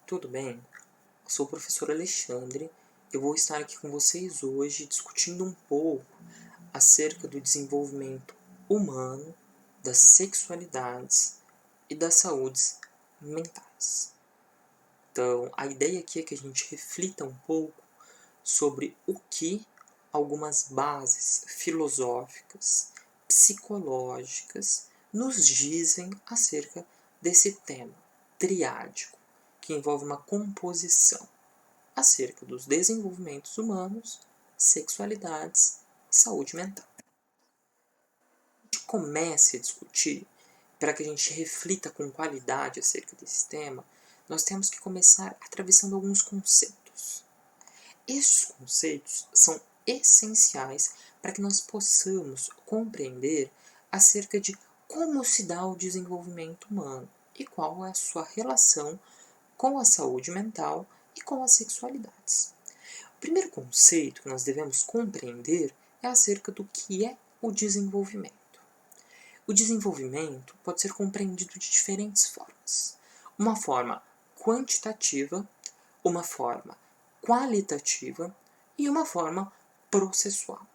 Tudo bem? Eu sou o professor Alexandre. Eu vou estar aqui com vocês hoje discutindo um pouco acerca do desenvolvimento humano, das sexualidades e das saúdes mentais. Então, a ideia aqui é que a gente reflita um pouco sobre o que algumas bases filosóficas, psicológicas nos dizem acerca desse tema triádico, que envolve uma composição acerca dos desenvolvimentos humanos, sexualidades e saúde mental. A gente comece a discutir, para que a gente reflita com qualidade acerca desse tema, nós temos que começar atravessando alguns conceitos. Estes conceitos são essenciais para que nós possamos compreender acerca de como se dá o desenvolvimento humano e qual é a sua relação com a saúde mental e com as sexualidades. O primeiro conceito que nós devemos compreender é acerca do que é o desenvolvimento. O desenvolvimento pode ser compreendido de diferentes formas. Uma forma quantitativa, uma forma qualitativa e uma forma processual.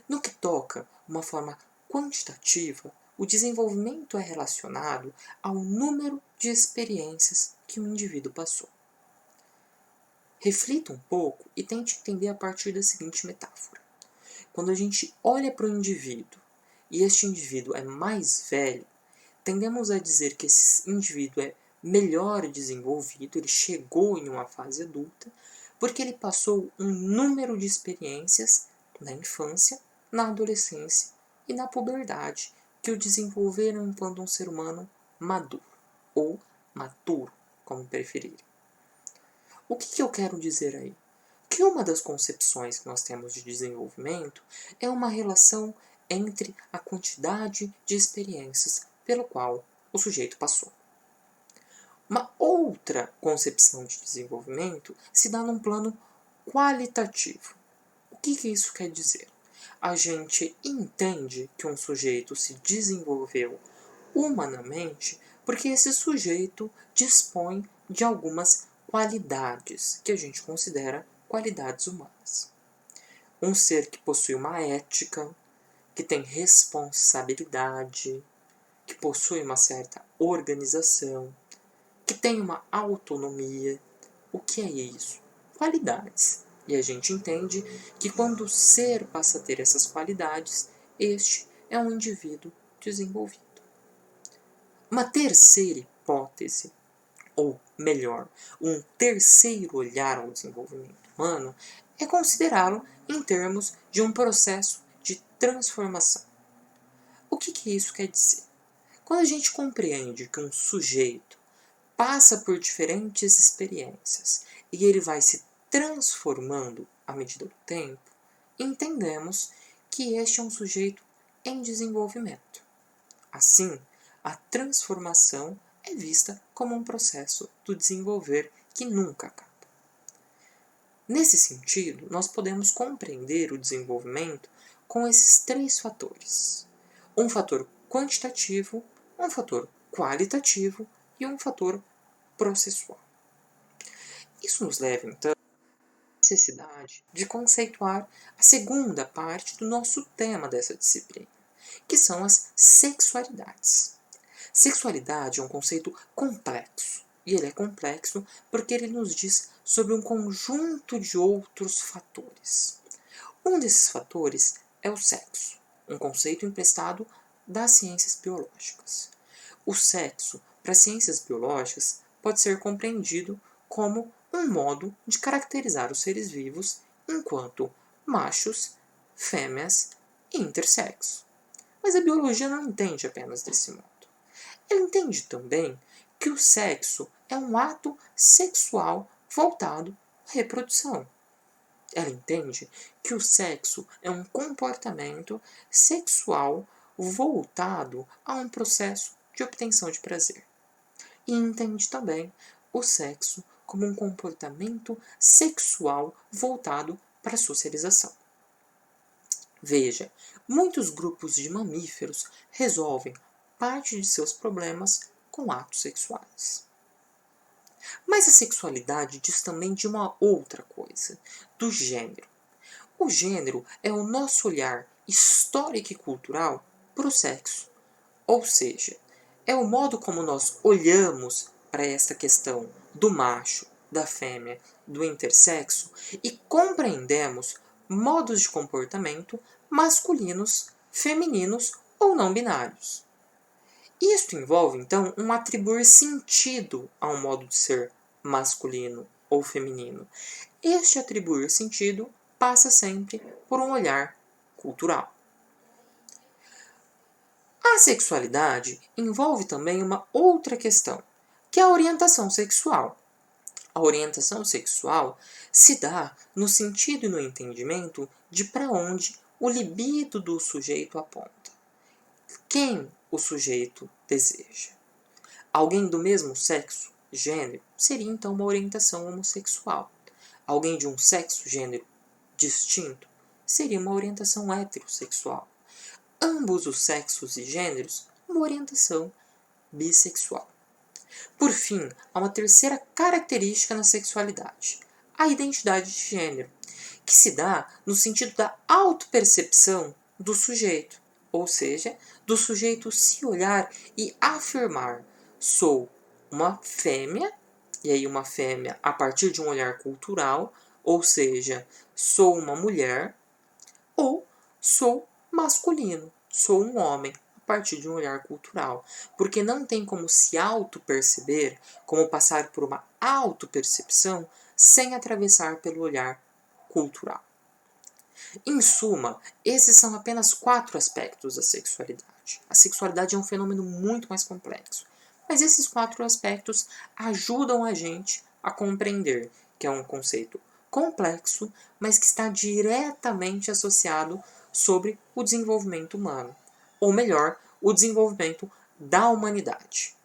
No que toca uma forma quantitativa, o desenvolvimento é relacionado ao número de experiências que o indivíduo passou. Reflita um pouco e tente entender a partir da seguinte metáfora. Quando a gente olha para o indivíduo e este indivíduo é mais velho, tendemos a dizer que esse indivíduo é melhor desenvolvido, ele chegou em uma fase adulta, porque ele passou um número de experiências na infância, na adolescência e na puberdade que o desenvolveram enquanto um ser humano maduro, ou maturo, como preferirem. O que eu quero dizer aí? Que uma das concepções que nós temos de desenvolvimento é uma relação entre a quantidade de experiências pelo qual o sujeito passou. Uma outra concepção de desenvolvimento se dá num plano qualitativo. O que isso quer dizer? A gente entende que um sujeito se desenvolveu humanamente porque esse sujeito dispõe de algumas qualidades que a gente considera qualidades humanas. Um ser que possui uma ética, que tem responsabilidade, que possui uma certa organização, que tem uma autonomia. O que é isso? Qualidades. E a gente entende que quando o ser passa a ter essas qualidades, este é um indivíduo desenvolvido. Uma terceira hipótese, ou melhor, um terceiro olhar ao desenvolvimento humano, é considerá-lo em termos de um processo de transformação. O que isso quer dizer? Quando a gente compreende que um sujeito passa por diferentes experiências e ele vai se transformando à medida do tempo, entendemos que este é um sujeito em desenvolvimento. Assim, a transformação é vista como um processo do desenvolver que nunca acaba. Nesse sentido, nós podemos compreender o desenvolvimento com esses três fatores. Um fator quantitativo, um fator qualitativo e um fator processual. Isso nos leva, então, à necessidade de conceituar a segunda parte do nosso tema dessa disciplina, que são as sexualidades. Sexualidade é um conceito complexo, e ele é complexo porque ele nos diz sobre um conjunto de outros fatores. Um desses fatores é o sexo, um conceito emprestado das ciências biológicas. O sexo, para as ciências biológicas, pode ser compreendido como um modo de caracterizar os seres vivos enquanto machos, fêmeas e intersexo. Mas a biologia não entende apenas desse modo. Ela entende também que o sexo é um ato sexual voltado à reprodução. Ela entende que o sexo é um comportamento sexual voltado a um processo de obtenção de prazer. E entende também o sexo como um comportamento sexual voltado para a socialização. Veja, muitos grupos de mamíferos resolvem parte de seus problemas com atos sexuais. Mas a sexualidade diz também de uma outra coisa, do gênero. O gênero é o nosso olhar histórico e cultural para o sexo. Ou seja, é o modo como nós olhamos para esta questão do macho, da fêmea, do intersexo e compreendemos modos de comportamento masculinos, femininos ou não binários. Isto envolve, então, um atribuir sentido a um modo de ser masculino ou feminino. Este atribuir sentido passa sempre por um olhar cultural. A sexualidade envolve também uma outra questão, que é a orientação sexual. A orientação sexual se dá no sentido e no entendimento de para onde o libido do sujeito aponta. Quem o sujeito deseja. Alguém do mesmo sexo, gênero, seria então uma orientação homossexual. Alguém de um sexo, gênero distinto, seria uma orientação heterossexual. Ambos os sexos e gêneros, uma orientação bissexual. Por fim, há uma terceira característica na sexualidade, a identidade de gênero, que se dá no sentido da autopercepção do sujeito, ou seja, do sujeito se olhar e afirmar: sou uma fêmea, e aí uma fêmea a partir de um olhar cultural, ou seja, sou uma mulher, ou sou masculino, sou um homem, a partir de um olhar cultural. Porque não tem como se auto-perceber, como passar por uma auto-percepção, sem atravessar pelo olhar cultural. Em suma, esses são apenas 4 aspectos da sexualidade. A sexualidade é um fenômeno muito mais complexo, mas esses 4 aspectos ajudam a gente a compreender que é um conceito complexo, mas que está diretamente associado sobre o desenvolvimento humano, ou melhor, o desenvolvimento da humanidade.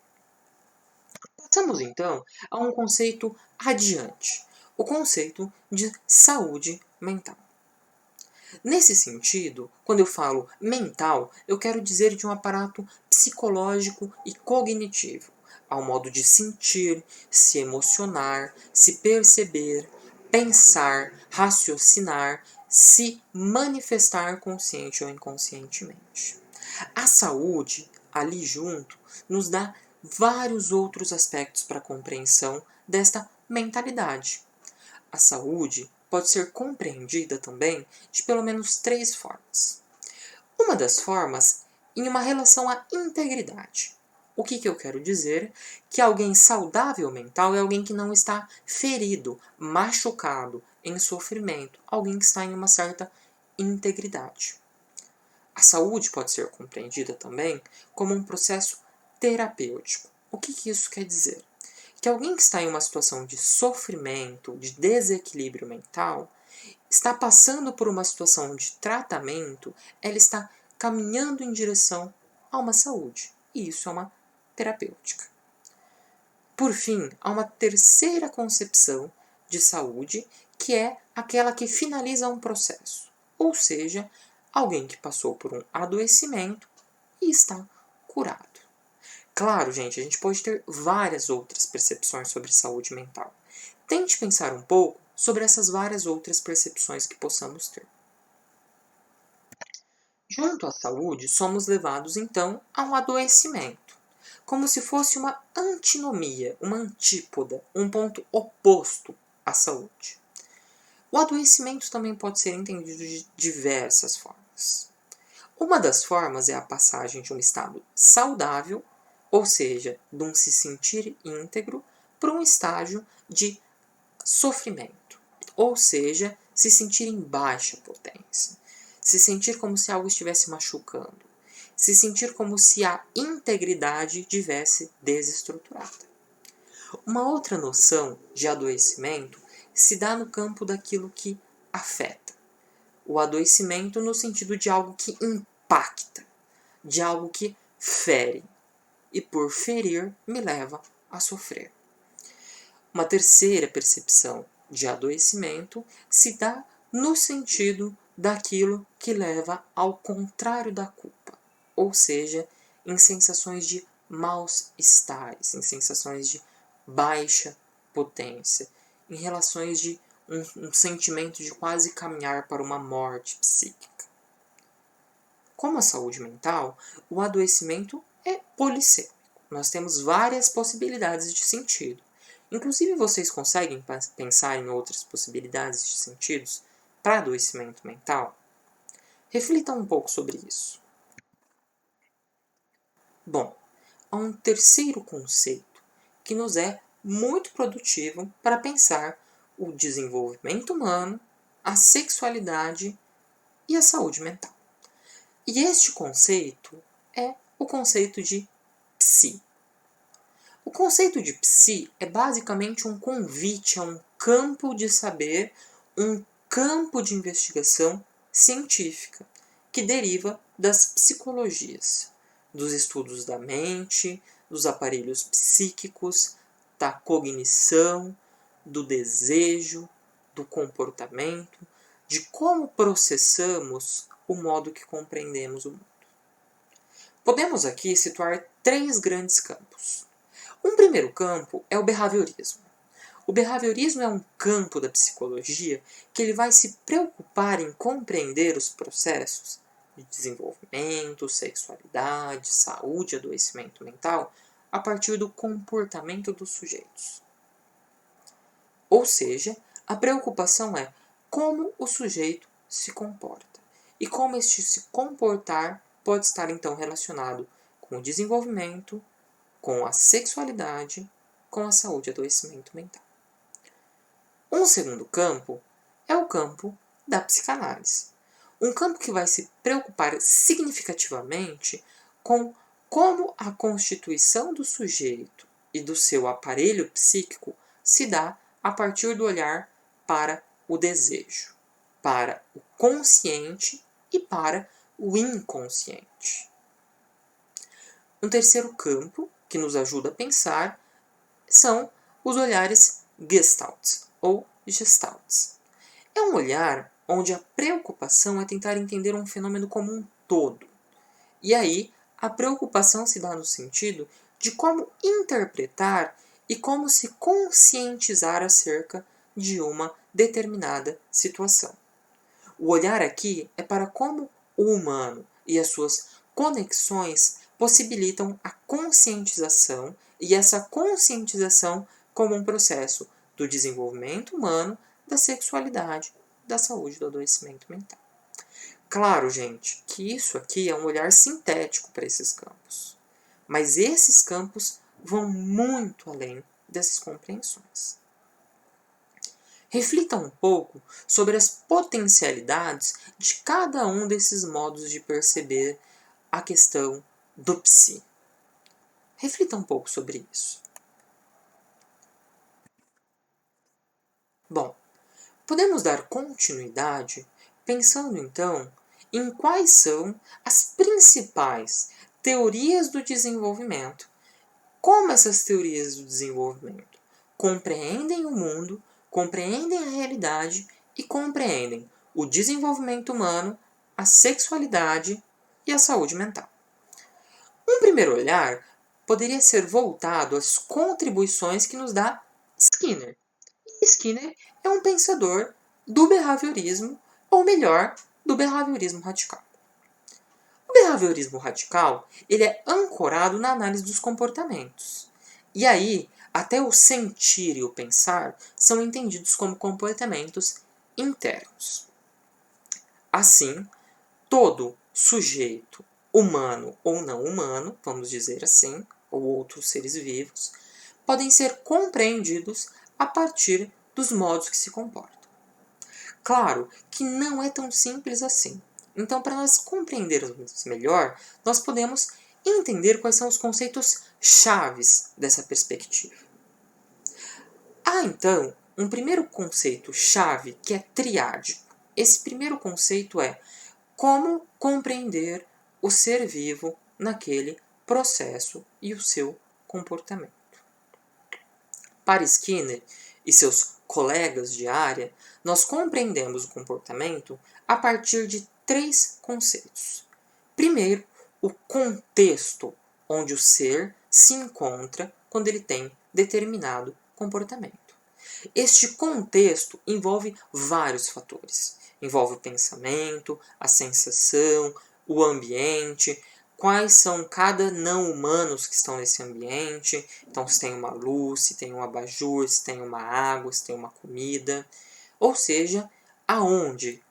Passamos então a um conceito adiante, o conceito de saúde mental. Nesse sentido, quando eu falo mental, eu quero dizer de um aparato psicológico e cognitivo, ao modo de sentir, se emocionar, se perceber, pensar, raciocinar, se manifestar consciente ou inconscientemente. A saúde, ali junto, nos dá vários outros aspectos para a compreensão desta mentalidade. A saúde pode ser compreendida também de pelo menos 3 formas. Uma das formas em uma relação à integridade. O que eu quero dizer? Que alguém saudável mental é alguém que não está ferido, machucado, em sofrimento. Alguém que está em uma certa integridade. A saúde pode ser compreendida também como um processo terapêutico. O que isso quer dizer? Que alguém que está em uma situação de sofrimento, de desequilíbrio mental, está passando por uma situação de tratamento, ela está caminhando em direção a uma saúde. E isso é uma terapêutica. Por fim, há uma terceira concepção de saúde, que é aquela que finaliza um processo. Ou seja, alguém que passou por um adoecimento e está curado. Claro, gente, a gente pode ter várias outras percepções sobre saúde mental. Tente pensar um pouco sobre essas várias outras percepções que possamos ter. Junto à saúde, somos levados então a um adoecimento, como se fosse uma antinomia, uma antípoda, um ponto oposto à saúde. O adoecimento também pode ser entendido de diversas formas. Uma das formas é a passagem de um estado saudável, ou seja, de um se sentir íntegro, para um estágio de sofrimento, ou seja, se sentir em baixa potência, se sentir como se algo estivesse machucando, se sentir como se a integridade tivesse desestruturada. Uma outra noção de adoecimento se dá no campo daquilo que afeta. O adoecimento no sentido de algo que impacta, de algo que fere, e por ferir me leva a sofrer. Uma terceira percepção de adoecimento se dá no sentido daquilo que leva ao contrário da culpa, ou seja, em sensações de maus estares, em sensações de baixa impotência, em relações de um sentimento de quase caminhar para uma morte psíquica. Como a saúde mental, o adoecimento é polissêmico. Nós temos várias possibilidades de sentido. Inclusive, vocês conseguem pensar em outras possibilidades de sentidos para adoecimento mental? Reflitam um pouco sobre isso. Bom, há um terceiro conceito que nos é muito produtivo para pensar o desenvolvimento humano, a sexualidade e a saúde mental. E este conceito é o conceito de psi. O conceito de psi é basicamente um convite a um campo de saber, um campo de investigação científica que deriva das psicologias, dos estudos da mente, dos aparelhos psíquicos, da cognição, do desejo, do comportamento, de como processamos o modo que compreendemos o mundo. Podemos aqui situar 3 grandes campos. Um primeiro campo é o behaviorismo. O behaviorismo é um campo da psicologia que ele vai se preocupar em compreender os processos de desenvolvimento, sexualidade, saúde e adoecimento mental a partir do comportamento dos sujeitos. Ou seja, a preocupação é como o sujeito se comporta e como este se comportar pode estar então relacionado com o desenvolvimento, com a sexualidade, com a saúde e adoecimento mental. Um segundo campo é o campo da psicanálise. Um campo que vai se preocupar significativamente com como a constituição do sujeito e do seu aparelho psíquico se dá a partir do olhar para o desejo, para o consciente e para o inconsciente. Um terceiro campo que nos ajuda a pensar são os olhares Gestalt ou Gestalts. É um olhar onde a preocupação é tentar entender um fenômeno como um todo. E aí, a preocupação se dá no sentido de como interpretar e como se conscientizar acerca de uma determinada situação. O olhar aqui é para como o humano e as suas conexões possibilitam a conscientização e essa conscientização como um processo do desenvolvimento humano, da sexualidade, da saúde e do adoecimento mental. Claro, gente, que isso aqui é um olhar sintético para esses campos. Mas esses campos vão muito além dessas compreensões. Reflita um pouco sobre as potencialidades de cada um desses modos de perceber a questão do psi. Reflita um pouco sobre isso. Bom, podemos dar continuidade pensando então em quais são as principais teorias do desenvolvimento, como essas teorias do desenvolvimento compreendem o mundo, compreendem a realidade e compreendem o desenvolvimento humano, a sexualidade e a saúde mental. Um primeiro olhar poderia ser voltado às contribuições que nos dá Skinner. Skinner é um pensador do behaviorismo, ou melhor, do behaviorismo radical. O behaviorismo radical ele é ancorado na análise dos comportamentos. E aí, até o sentir e o pensar são entendidos como comportamentos internos. Assim, todo sujeito, humano ou não humano, vamos dizer assim, ou outros seres vivos, podem ser compreendidos a partir dos modos que se comportam. Claro que não é tão simples assim. Então, para nós compreendermos melhor, nós podemos entender quais são os conceitos chaves dessa perspectiva. Há, então, um primeiro conceito chave que é triádico. Esse primeiro conceito é como compreender o ser vivo naquele processo e o seu comportamento. Para Skinner e seus colegas de área, nós compreendemos o comportamento a partir de 3 conceitos. Primeiro, o contexto onde o ser se encontra quando ele tem determinado comportamento. Este contexto envolve vários fatores. Envolve o pensamento, a sensação, o ambiente, quais são cada não humanos que estão nesse ambiente. Então, se tem uma luz, se tem um abajur, se tem uma água, se tem uma comida. Ou seja, aonde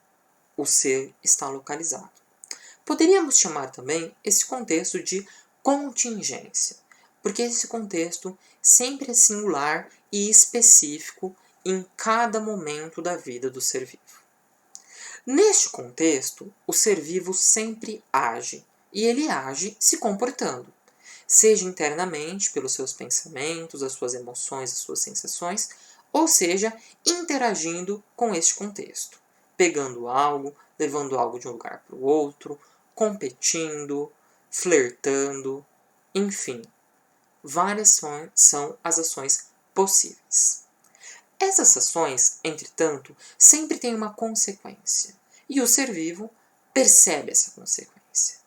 o ser está localizado. Poderíamos chamar também esse contexto de contingência, porque esse contexto sempre é singular e específico em cada momento da vida do ser vivo. Neste contexto, o ser vivo sempre age, e ele age se comportando, seja internamente pelos seus pensamentos, as suas emoções, as suas sensações, ou seja, interagindo com este contexto, pegando algo, levando algo de um lugar para o outro, competindo, flertando, enfim, várias são as ações possíveis. Essas ações, entretanto, sempre têm uma consequência, e o ser vivo percebe essa consequência.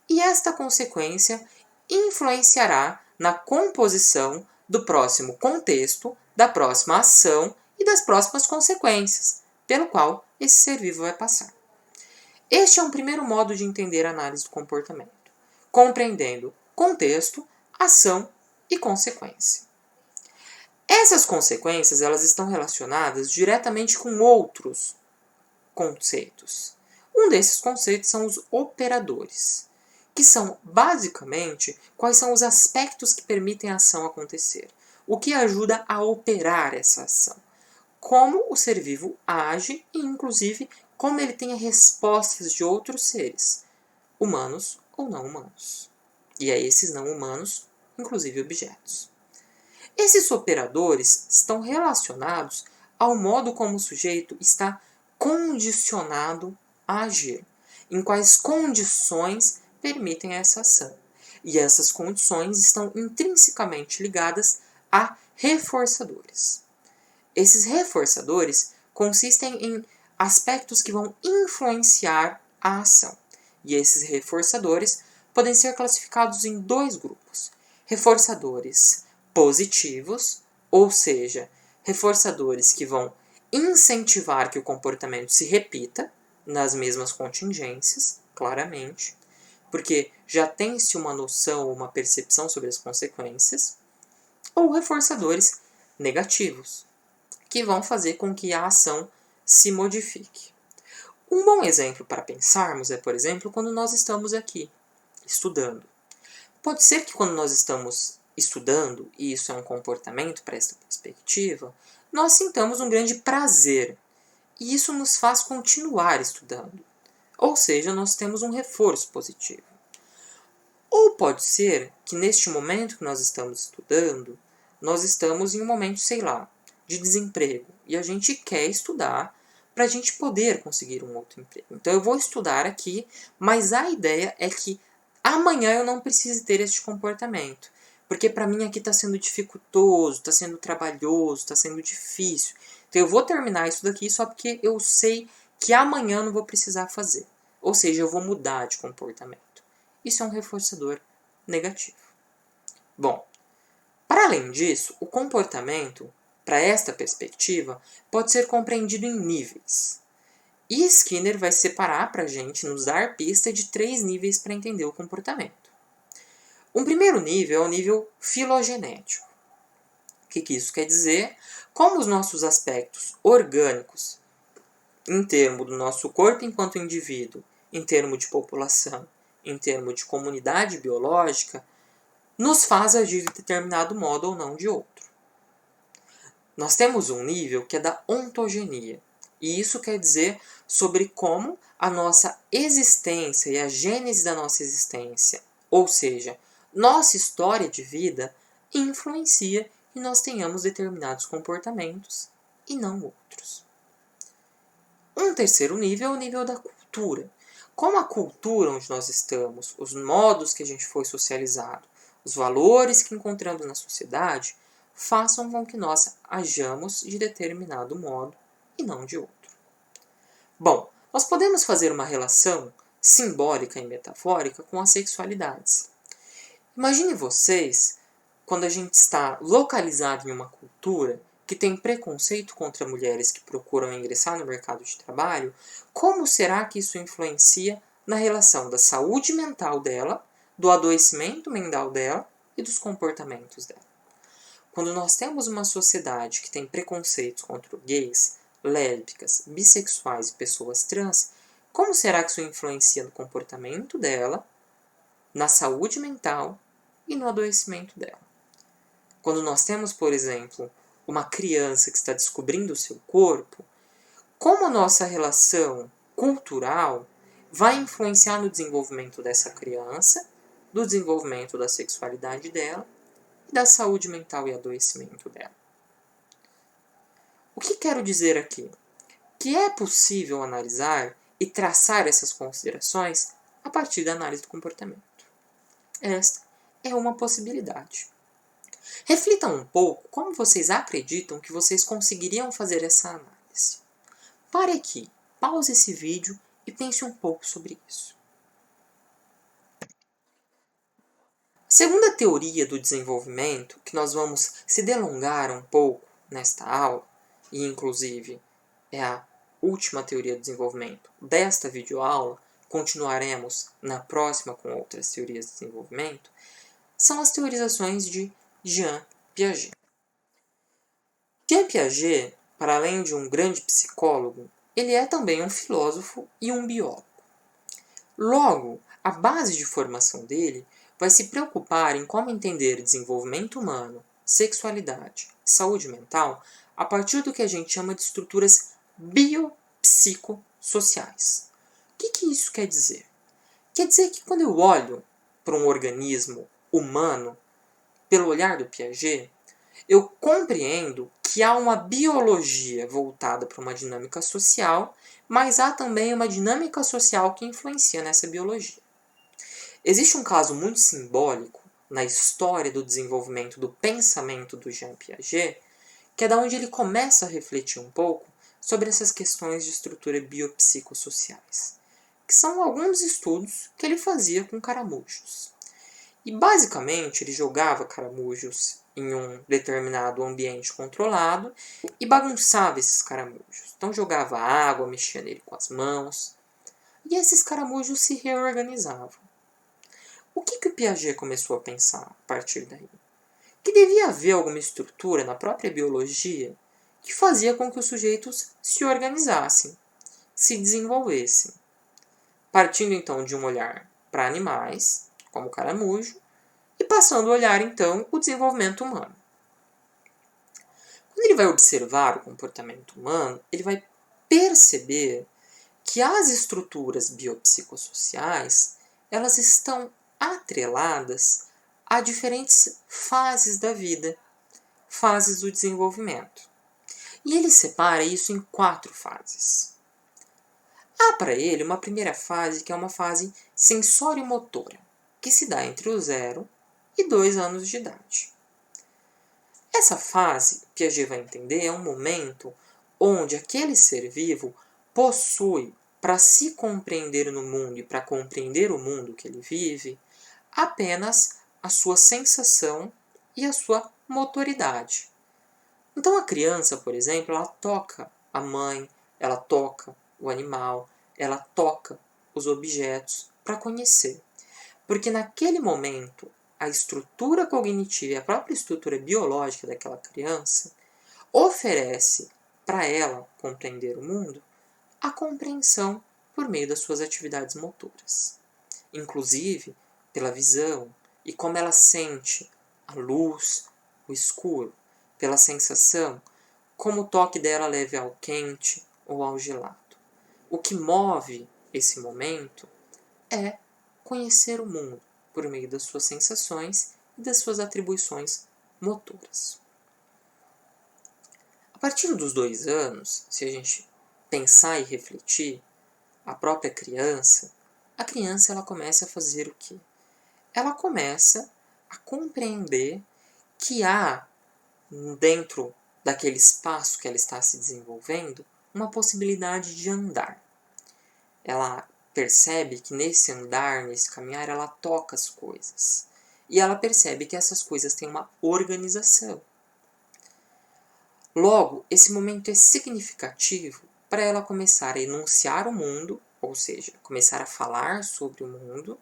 E esta consequência influenciará na composição do próximo contexto, da próxima ação e das próximas consequências, pelo qual esse ser vivo vai passar. Este é um primeiro modo de entender a análise do comportamento, compreendendo contexto, ação e consequência. Essas consequências elas estão relacionadas diretamente com outros conceitos. Um desses conceitos são os operadores, que são basicamente quais são os aspectos que permitem a ação acontecer, o que ajuda a operar essa ação, como o ser vivo age e, inclusive, como ele tem respostas de outros seres, humanos ou não humanos. E a esses não humanos, inclusive objetos. Esses operadores estão relacionados ao modo como o sujeito está condicionado a agir, em quais condições permitem essa ação. E essas condições estão intrinsecamente ligadas a reforçadores. Esses reforçadores consistem em aspectos que vão influenciar a ação. E esses reforçadores podem ser classificados em dois grupos. Reforçadores positivos, ou seja, reforçadores que vão incentivar que o comportamento se repita nas mesmas contingências, claramente, porque já tem-se uma noção ou uma percepção sobre as consequências, ou reforçadores negativos, que vão fazer com que a ação se modifique. Um bom exemplo para pensarmos é, por exemplo, quando nós estamos aqui, estudando. Pode ser que quando nós estamos estudando, e isso é um comportamento para esta perspectiva, nós sintamos um grande prazer, e isso nos faz continuar estudando. Ou seja, nós temos um reforço positivo. Ou pode ser que neste momento que nós estamos estudando, nós estamos em um momento, sei lá, de desemprego, e a gente quer estudar para a gente poder conseguir um outro emprego. Então eu vou estudar aqui, mas a ideia é que amanhã eu não precise ter este comportamento. Porque para mim aqui está sendo dificultoso, está sendo trabalhoso, está sendo difícil. Então eu vou terminar isso daqui só porque eu sei que amanhã eu não vou precisar fazer. Ou seja, eu vou mudar de comportamento. Isso é um reforçador negativo. Bom, para além disso, o comportamento, para esta perspectiva, pode ser compreendido em níveis. E Skinner vai separar para a gente, nos dar pista de 3 níveis para entender o comportamento. Um primeiro nível é o nível filogenético. O que isso quer dizer? Como os nossos aspectos orgânicos, em termos do nosso corpo enquanto indivíduo, em termos de população, em termos de comunidade biológica, nos faz agir de determinado modo ou não de outro. Nós temos um nível que é da ontogenia, e isso quer dizer sobre como a nossa existência e a gênese da nossa existência, ou seja, nossa história de vida, influencia que nós tenhamos determinados comportamentos e não outros. Um terceiro nível é o nível da cultura. Como a cultura onde nós estamos, os modos que a gente foi socializado, os valores que encontramos na sociedade, façam com que nós hajamos de determinado modo e não de outro. Bom, nós podemos fazer uma relação simbólica e metafórica com as sexualidades. Imagine vocês, quando a gente está localizado em uma cultura que tem preconceito contra mulheres que procuram ingressar no mercado de trabalho, como será que isso influencia na relação da saúde mental dela, do adoecimento mental dela e dos comportamentos dela? Quando nós temos uma sociedade que tem preconceitos contra gays, lésbicas, bissexuais e pessoas trans, como será que isso influencia no comportamento dela, na saúde mental e no adoecimento dela? Quando nós temos, por exemplo, uma criança que está descobrindo o seu corpo, como a nossa relação cultural vai influenciar no desenvolvimento dessa criança, do desenvolvimento da sexualidade dela e da saúde mental e adoecimento dela? O que quero dizer aqui? Que é possível analisar e traçar essas considerações a partir da análise do comportamento. Esta é uma possibilidade. Reflitam um pouco como vocês acreditam que vocês conseguiriam fazer essa análise. Pare aqui, pause esse vídeo e pense um pouco sobre isso. A segunda teoria do desenvolvimento, que nós vamos se delongar um pouco nesta aula, e inclusive é a última teoria do desenvolvimento desta videoaula, continuaremos na próxima com outras teorias de desenvolvimento, são as teorizações de Jean Piaget. Jean Piaget, para além de um grande psicólogo, ele é também um filósofo e um biólogo. Logo, a base de formação dele vai se preocupar em como entender desenvolvimento humano, sexualidade, saúde mental a partir do que a gente chama de estruturas biopsicossociais. O que isso quer dizer? Quer dizer que quando eu olho para um organismo humano, pelo olhar do Piaget, eu compreendo que há uma biologia voltada para uma dinâmica social, mas há também uma dinâmica social que influencia nessa biologia. Existe um caso muito simbólico na história do desenvolvimento do pensamento do Jean Piaget, que é da onde ele começa a refletir um pouco sobre essas questões de estrutura biopsicossociais, que são alguns estudos que ele fazia com caramujos. E basicamente ele jogava caramujos em um determinado ambiente controlado e bagunçava esses caramujos. Então jogava água, mexia nele com as mãos, e esses caramujos se reorganizavam. O que o Piaget começou a pensar a partir daí? Que devia haver alguma estrutura na própria biologia que fazia com que os sujeitos se organizassem, se desenvolvessem. Partindo então de um olhar para animais, como o caramujo, e passando a olhar então o desenvolvimento humano. Quando ele vai observar o comportamento humano, ele vai perceber que as estruturas biopsicossociais, elas estão atreladas a diferentes fases da vida, fases do desenvolvimento. E ele separa isso em 4 fases. Há para ele uma primeira fase que é uma fase sensório-motora, que se dá entre o 0 e 2 anos de idade. Essa fase, Piaget vai entender, é um momento onde aquele ser vivo possui, para se compreender no mundo e para compreender o mundo que ele vive, apenas a sua sensação e a sua motoridade. Então a criança, por exemplo, ela toca a mãe, ela toca o animal, ela toca os objetos para conhecer. Porque naquele momento, a estrutura cognitiva e a própria estrutura biológica daquela criança oferece para ela compreender o mundo a compreensão por meio das suas atividades motoras. Inclusive pela visão e como ela sente a luz, o escuro, pela sensação, como o toque dela leve ao quente ou ao gelado. O que move esse momento é conhecer o mundo por meio das suas sensações e das suas atribuições motoras. A partir dos 2 anos, se a gente pensar e refletir, a própria criança, ela começa a fazer o quê? Ela começa a compreender que há, dentro daquele espaço que ela está se desenvolvendo, uma possibilidade de andar. Ela percebe que nesse andar, nesse caminhar, ela toca as coisas. E ela percebe que essas coisas têm uma organização. Logo, esse momento é significativo para ela começar a enunciar o mundo, ou seja, começar a falar sobre o mundo,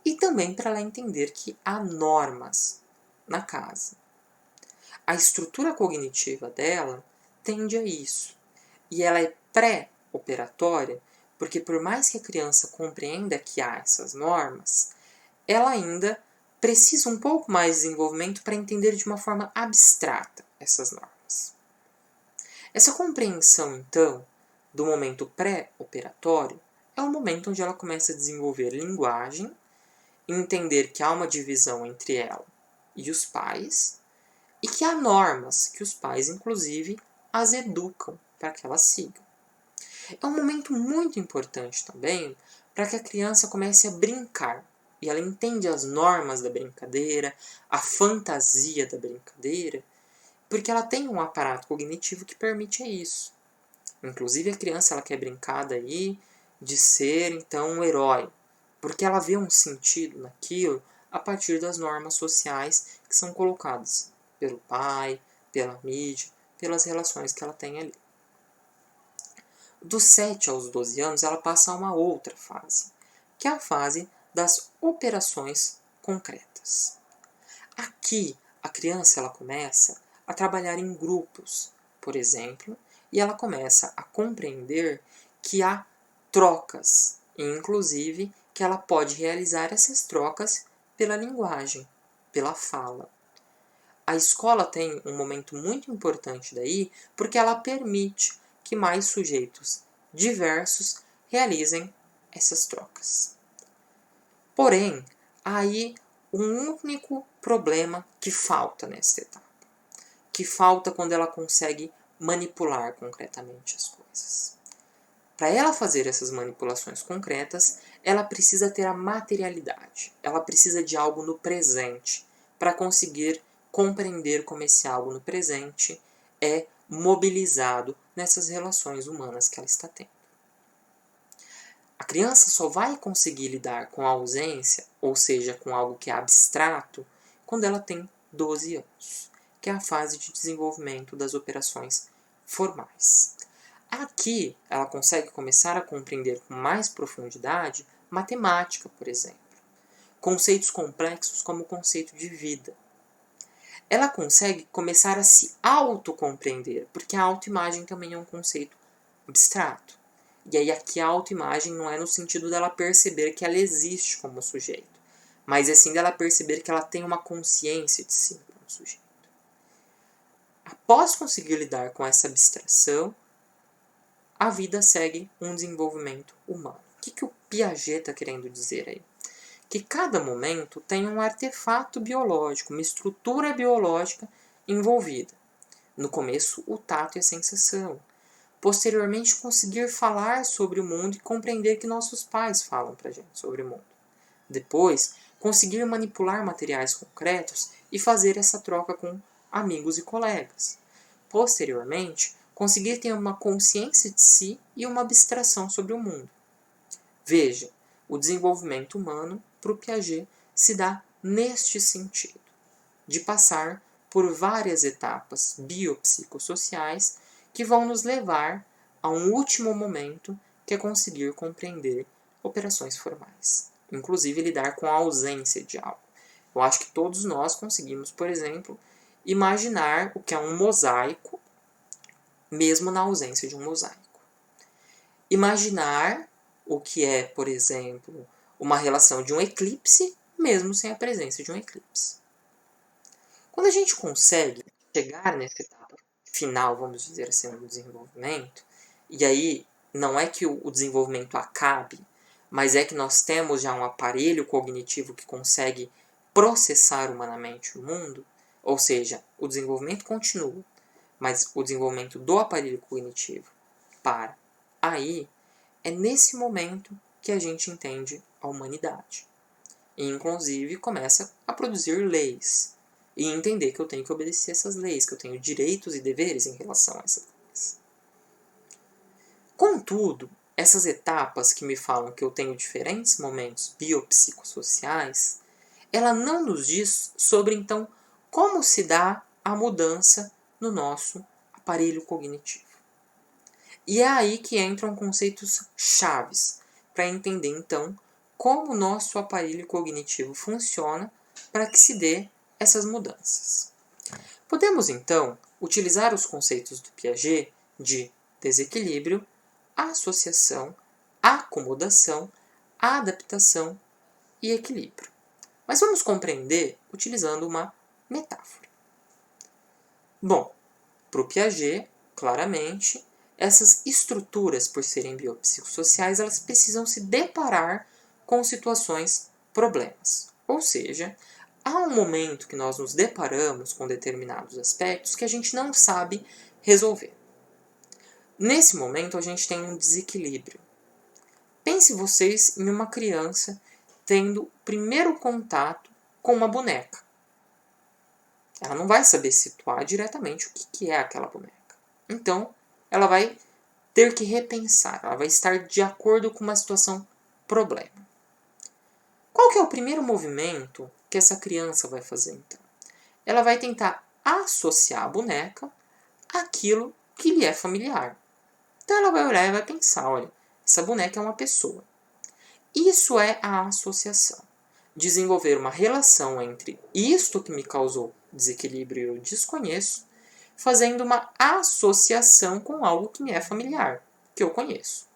e também para ela entender que há normas na casa. A estrutura cognitiva dela tende a isso, e ela é pré-operatória, porque por mais que a criança compreenda que há essas normas, ela ainda precisa um pouco mais de desenvolvimento para entender de uma forma abstrata essas normas. Essa compreensão, então, do momento pré-operatório é o momento onde ela começa a desenvolver linguagem, entender que há uma divisão entre ela e os pais, e que há normas que os pais, inclusive, as educam para que elas sigam. É um momento muito importante também para que a criança comece a brincar, e ela entende as normas da brincadeira, a fantasia da brincadeira, porque ela tem um aparato cognitivo que permite isso. Inclusive a criança ela quer brincar daí de ser então um herói, porque ela vê um sentido naquilo a partir das normas sociais que são colocadas pelo pai, pela mídia, pelas relações que ela tem ali. Dos 7 aos 12 anos ela passa a uma outra fase, que é a fase das operações concretas. Aqui a criança ela começa a trabalhar em grupos, por exemplo, e ela começa a compreender que há trocas, e inclusive que ela pode realizar essas trocas pela linguagem, pela fala. A escola tem um momento muito importante daí, porque ela permite que mais sujeitos diversos realizem essas trocas. Porém, há aí um único problema que falta nessa etapa, que falta quando ela consegue manipular concretamente as coisas. Para ela fazer essas manipulações concretas, ela precisa ter a materialidade, ela precisa de algo no presente, para conseguir compreender como esse algo no presente é mobilizado nessas relações humanas que ela está tendo. A criança só vai conseguir lidar com a ausência, ou seja, com algo que é abstrato, quando ela tem 12 anos, que é a fase de desenvolvimento das operações formais. Aqui, ela consegue começar a compreender com mais profundidade matemática, por exemplo, conceitos complexos como o conceito de vida. Ela consegue começar a se autocompreender, porque a autoimagem também é um conceito abstrato. E aí aqui a autoimagem não é no sentido dela perceber que ela existe como sujeito, mas é sim dela perceber que ela tem uma consciência de si como sujeito. Após conseguir lidar com essa abstração, a vida segue um desenvolvimento humano. O que o Piaget está querendo dizer aí? Que cada momento tem um artefato biológico, uma estrutura biológica envolvida. No começo, o tato e a sensação. Posteriormente, conseguir falar sobre o mundo e compreender que nossos pais falam para a gente sobre o mundo. Depois, conseguir manipular materiais concretos e fazer essa troca com amigos e colegas. Posteriormente, conseguir ter uma consciência de si e uma abstração sobre o mundo. Veja, o desenvolvimento humano, para o Piaget, se dá neste sentido, de passar por várias etapas biopsicossociais que vão nos levar a um último momento, que é conseguir compreender operações formais, inclusive lidar com a ausência de algo. Eu acho que todos nós conseguimos, por exemplo, imaginar o que é um mosaico, mesmo na ausência de um mosaico. Imaginar o que é, por exemplo, uma relação de um eclipse, mesmo sem a presença de um eclipse. Quando a gente consegue chegar nessa etapa final, vamos dizer assim, do desenvolvimento, e aí não é que o desenvolvimento acabe, mas é que nós temos já um aparelho cognitivo que consegue processar humanamente o mundo, ou seja, o desenvolvimento continua, mas o desenvolvimento do aparelho cognitivo para. Aí, é nesse momento que a gente entende a humanidade. E, inclusive, começa a produzir leis. E entender que eu tenho que obedecer essas leis, que eu tenho direitos e deveres em relação a essas leis. Contudo, essas etapas que me falam que eu tenho diferentes momentos biopsicossociais, ela não nos diz sobre, então, como se dá a mudança no nosso aparelho cognitivo. E é aí que entram conceitos chaves para entender, então, como o nosso aparelho cognitivo funciona para que se dê essas mudanças. Podemos, então, utilizar os conceitos do Piaget de desequilíbrio, associação, acomodação, adaptação e equilíbrio. Mas vamos compreender utilizando uma metáfora. Bom, para o Piaget, claramente, essas estruturas, por serem biopsicossociais, elas precisam se deparar com situações problemas. Ou seja, há um momento que nós nos deparamos com determinados aspectos que a gente não sabe resolver. Nesse momento, a gente tem um desequilíbrio. Pense vocês em uma criança tendo o primeiro contato com uma boneca. Ela não vai saber situar diretamente o que é aquela boneca. Então, ela vai ter que repensar, ela vai estar de acordo com uma situação problema. Qual que é o primeiro movimento que essa criança vai fazer, então? Ela vai tentar associar a boneca àquilo que lhe é familiar. Então, ela vai olhar e vai pensar, olha, essa boneca é uma pessoa. Isso é a associação. Desenvolver uma relação entre isto que me causou desequilíbrio e eu desconheço, fazendo uma associação com algo que me é familiar, que eu conheço.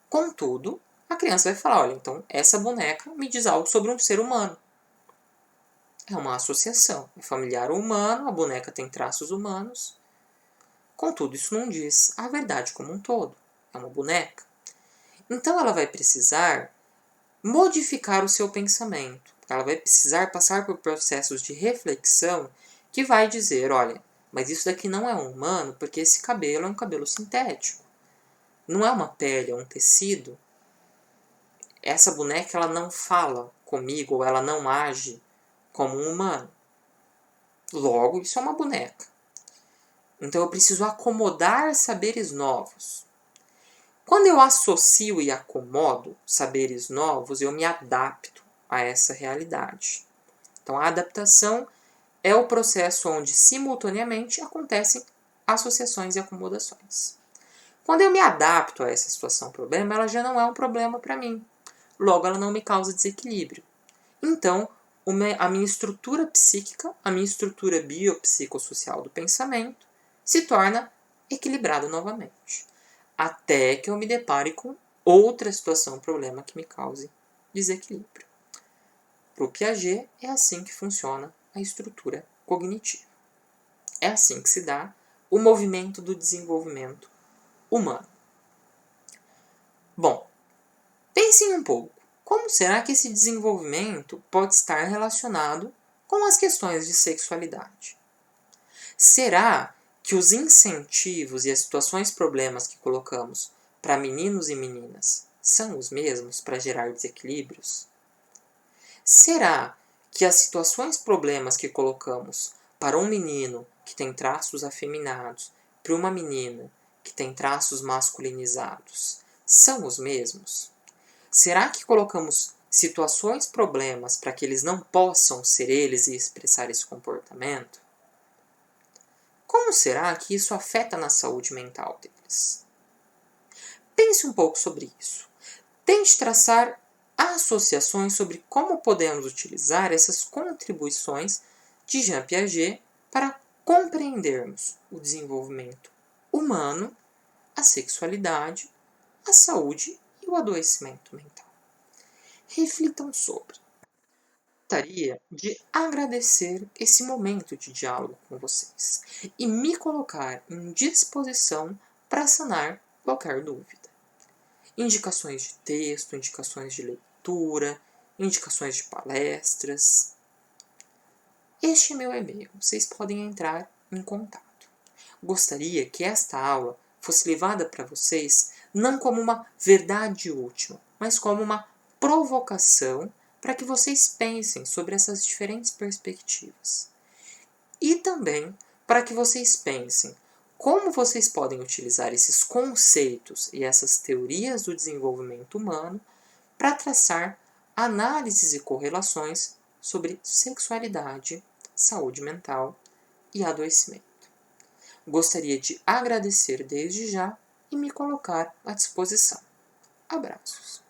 Contudo, a criança vai falar, olha, então essa boneca me diz algo sobre um ser humano. É uma associação. É familiar ou humano, a boneca tem traços humanos. Contudo, isso não diz a verdade como um todo. É uma boneca. Então ela vai precisar modificar o seu pensamento. Ela vai precisar passar por processos de reflexão que vai dizer, olha, mas isso daqui não é um humano porque esse cabelo é um cabelo sintético. Não é uma pele, é um tecido. Essa boneca ela não fala comigo ou ela não age como um humano. Logo, isso é uma boneca. Então eu preciso acomodar saberes novos. Quando eu associo e acomodo saberes novos, eu me adapto a essa realidade. Então, a adaptação é o processo onde, simultaneamente, acontecem associações e acomodações. Quando eu me adapto a essa situação problema, ela já não é um problema para mim. Logo, ela não me causa desequilíbrio. Então, a minha estrutura psíquica, a minha estrutura biopsicossocial do pensamento, se torna equilibrada novamente. Até que eu me depare com outra situação, problema que me cause desequilíbrio. Para o Piaget, é assim que funciona a estrutura cognitiva. É assim que se dá o movimento do desenvolvimento humano. Bom, pensem um pouco. Como será que esse desenvolvimento pode estar relacionado com as questões de sexualidade? Será que os incentivos e as situações problemas que colocamos para meninos e meninas são os mesmos para gerar desequilíbrios? Será que as situações problemas que colocamos para um menino que tem traços afeminados, para uma menina que tem traços masculinizados, são os mesmos? Será que colocamos situações problemas para que eles não possam ser eles e expressar esse comportamento? Como será que isso afeta na saúde mental deles? Pense um pouco sobre isso. Tente traçar associações sobre como podemos utilizar essas contribuições de Jean Piaget para compreendermos o desenvolvimento humano, a sexualidade, a saúde e o adoecimento mental. Reflitam sobre. Gostaria de agradecer esse momento de diálogo com vocês e me colocar em disposição para sanar qualquer dúvida. Indicações de texto, indicações de leitura, indicações de palestras. Este é meu e-mail, vocês podem entrar em contato. Gostaria que esta aula fosse levada para vocês não como uma verdade última, mas como uma provocação para que vocês pensem sobre essas diferentes perspectivas. E também para que vocês pensem como vocês podem utilizar esses conceitos e essas teorias do desenvolvimento humano para traçar análises e correlações sobre sexualidade, saúde mental e adoecimento. Gostaria de agradecer desde já e me colocar à disposição. Abraços.